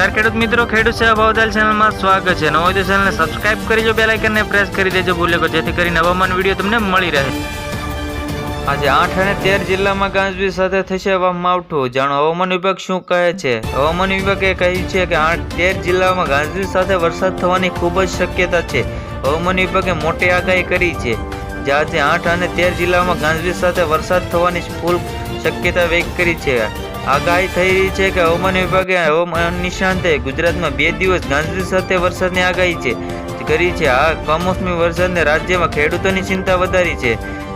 નમસ્કાર ખેડૂત મિત્રો, ખેડૂત સેવા ભાવતાલ ચેનલમાં સ્વાગત છે। નવો હોય તો ચેનલને સબસ્ક્રાઇબ કરી જો, બેલ આઇકનને પ્રેસ કરી દેજો ભૂલ્યો, જેથી કરીને હવામાન વિડીયો તમને મળી રહે। આજે 8 અને 13 જિલ્લામાં ગાજવીજ સાથે થશે માવઠું, જાણો હવામાન વિભાગ શું કહે છે। હવામાન વિભાગે કહ્યું છે કે 8-13 જિલ્લામાં ગાજવીજ સાથે વરસાદ થવાની ખૂબ જ શક્યતા છે। હવામાન વિભાગે મોટી આગાહી કરી છે, જે આજે 8 અને 13 જિલ્લામાં ગાજવીજ સાથે વરસાદ થવાની ફૂલ શક્યતા વ્યક્ત કરી છે। આગાહી થઈ રહી છે કે હવામાન વિભાગે હવામાન નિષ્ણાંતે ગુજરાતમાં 2 દિવસ ગાજવીજ સાથે વરસાદની આગાહી કરી છે। આ કમોસમી વરસાદને રાજ્યમાં ખેડૂતોની ચિંતા વધારી છે,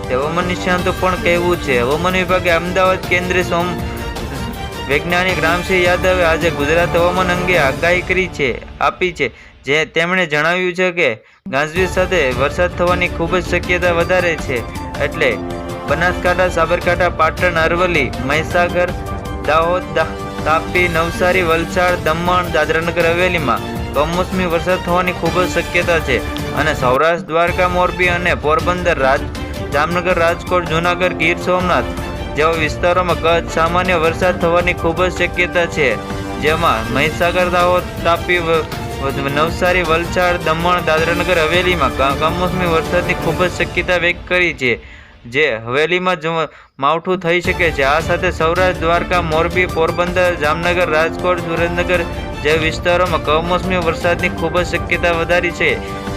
તે હવામાન નિષ્ણાંતો પણ કહેવું છે। હવામાન વિભાગે અમદાવાદ કેન્દ્રીય વૈજ્ઞાનિક રામસિંહ યાદવે આજે ગુજરાત હવામાન અંગે આગાહી આપી છે, જે તેમણે જણાવ્યું છે કે ગાજવીજ સાથે વરસાદ થવાની ખૂબ જ શક્યતા વધારે છે। એટલે બનાસકાંઠા, સાબરકાંઠા, પાટણ, અરવલ્લી, મહીસાગર, દાહોદ, તાપી, નવસારી, વલસાડ, દમણ, દાદરાનગર હવેલીમાં કમોસમી વરસાદ થવાની ખૂબ જ શક્યતા છે અને સૌરાષ્ટ્ર, દ્વારકા, મોરબી અને પોરબંદર, જામનગર, રાજકોટ, જૂનાગઢ, ગીર સોમનાથ જેવા વિસ્તારોમાં કચ્છ સામાન્ય વરસાદ થવાની ખૂબ જ શક્યતા છે, જેમાં મહીસાગર, દાહોદ, તાપી, નવસારી, વલસાડ, દમણ, દાદરાનગર હવેલીમાં કમોસમી વરસાદની ખૂબ જ શક્યતા વ્યક્ત કરી છે, જે હવેલીમાં જ માવઠું થઈ શકે છે। આ સાથે સૌરાષ્ટ્ર, દ્વારકા, મોરબી, પોરબંદર, જામનગર, રાજકોટ, સુરેન્દ્રનગર જેવા વિસ્તારોમાં કમોસમી વરસાદની ખૂબ જ શક્યતા વધારી છે।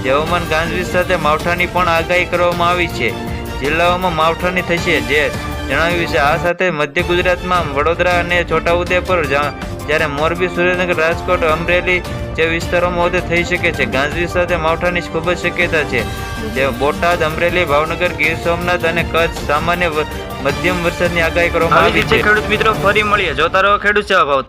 હવામાન ગાજવીજ સાથે માવઠાની પણ આગાહી કરવામાં આવી છે, જિલ્લાઓમાં માવઠાની થશે, જે જણાવ્યું છે। આ સાથે મધ્ય ગુજરાતમાં વડોદરા અને છોટાઉદેપુર, જ્યારે મોરબી, સુરેન્દ્રનગર, રાજકોટ, અમરેલી જે વિસ્તારોમાં વધુ થઈ શકે છે। ગાજવીજ સાથે માવઠાની ખૂબ જ શક્યતા છે, જે બોટાદ, અમરેલી, ભાવનગર, ગીર સોમનાથ અને કચ્છ સામાન્ય મધ્યમ વરસાદની આગાહી કરવામાં આવી છે। ખેડૂત મિત્રો, ફરી મળીએ, જોતા રહો ખેડૂત સેવા ભાવ।